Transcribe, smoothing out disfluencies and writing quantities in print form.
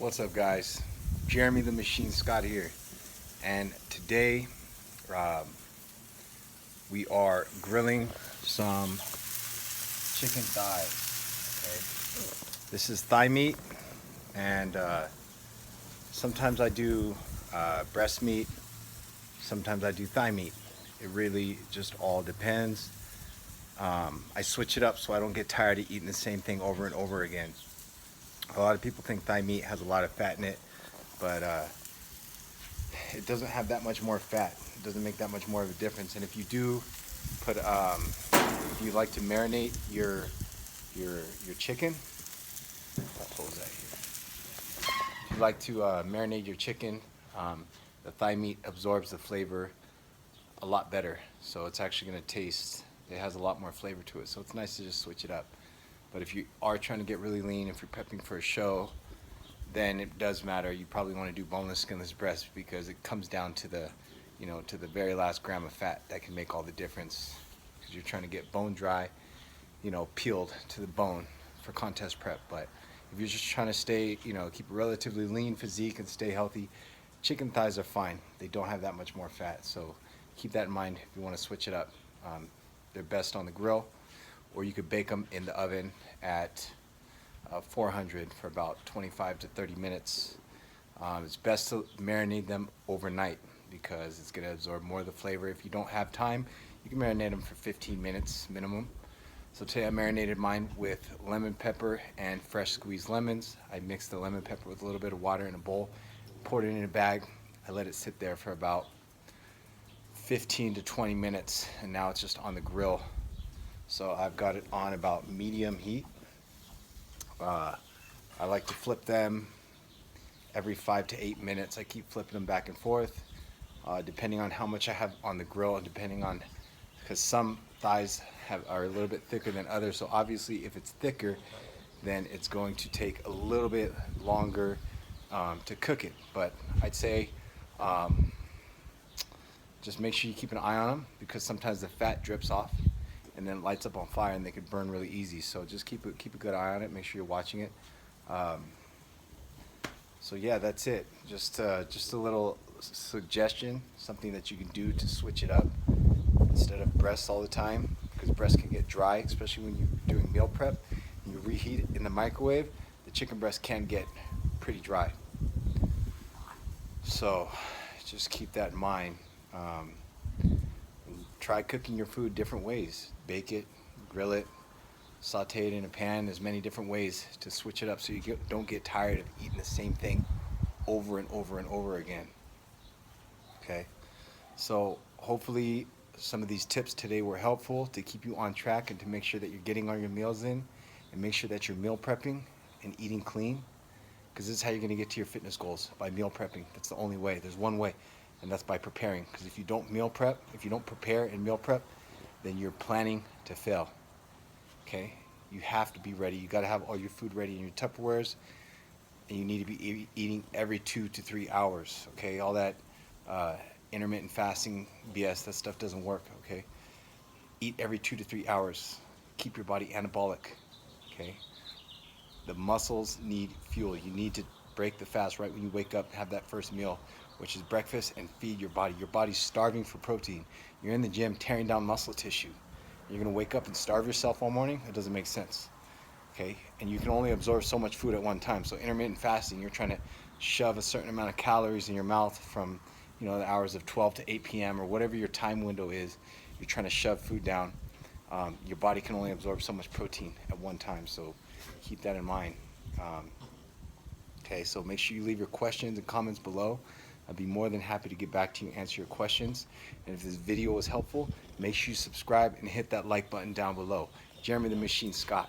What's up, guys? Jeremy the Machine Scott here, and today um, we are grilling some chicken thighs. Okay, this is thigh meat, and sometimes I do breast meat, sometimes I do thigh meat. It really just all depends. I switch it up so I don't get tired of eating the same thing over and over again. A lot of people think thigh meat has a lot of fat in it, but it doesn't have that much more fat. It doesn't make that much more of a difference. And if you do put, if you like to marinate your chicken, I'll close that here. If you like to marinate your chicken, the thigh meat absorbs the flavor a lot better. So it's actually going to taste. It has a lot more flavor to it. So it's nice to just switch it up. But if you are trying to get really lean, if you're prepping for a show, then it does matter. You probably want to do boneless, skinless breast because it comes down to the, to the very last gram of fat that can make all the difference. Because you're trying to get bone dry, peeled to the bone for contest prep. But if you're just trying to stay, keep a relatively lean physique and stay healthy, chicken thighs are fine. They don't have that much more fat. So keep that in mind if you want to switch it up. They're best on the grill, or you could bake them in the oven at 400 for about 25 to 30 minutes. It's best to marinate them overnight because it's going to absorb more of the flavor. If you don't have time, you can marinate them for 15 minutes minimum. So today I marinated mine with lemon pepper and fresh squeezed lemons. I mixed the lemon pepper with a little bit of water in a bowl, poured it in a bag. I let it sit there for about 15 to 20 minutes, and now it's just on the grill. So I've got it on about medium heat. I like to flip them every 5 to 8 minutes. I keep flipping them back and forth, depending on how much I have on the grill and depending on, because some thighs are a little bit thicker than others. So obviously if it's thicker, then it's going to take a little bit longer to cook it. But I'd say just make sure you keep an eye on them because sometimes the fat drips off and then lights up on fire and they could burn really easy. So just keep a good eye on it. Make sure you're watching it. So yeah, that's it. Just a little suggestion, something that you can do to switch it up instead of breasts all the time, because breasts can get dry, especially when you're doing meal prep and you reheat it in the microwave. The chicken breast can get pretty dry. So just keep that in mind. Try cooking your food different ways. Bake it, grill it, saute it in a pan. There's many different ways to switch it up so you don't get tired of eating the same thing over and over and over again. Okay, so hopefully some of these tips today were helpful to keep you on track and to make sure that you're getting all your meals in and make sure that you're meal prepping and eating clean, because this is how you're going to get to your fitness goals, by meal prepping. That's the only way. There's one way, and that's by preparing. Because if you don't meal prep, if you don't prepare and meal prep, then you're planning to fail. Okay, you have to be ready. You got to have all your food ready in your Tupperwares, and you need to be eating every 2 to 3 hours. Okay, all that intermittent fasting BS, that stuff doesn't work. Okay, eat every 2 to 3 hours. Keep your body anabolic. Okay, the muscles need fuel. You need to break the fast right when you wake up, have that first meal, which is breakfast, and feed your body. Your body's starving for protein. You're in the gym tearing down muscle tissue. You're gonna wake up and starve yourself all morning? It doesn't make sense. Okay, and you can only absorb so much food at one time. So intermittent fasting, you're trying to shove a certain amount of calories in your mouth from the hours of 12 to 8 p.m. or whatever your time window is. You're trying to shove food down. Your body can only absorb so much protein at one time, so keep that in mind. Okay, so make sure you leave your questions and comments below. I'd be more than happy to get back to you and answer your questions. And if this video was helpful, make sure you subscribe and hit that like button down below. Jeremy the Machine Scott.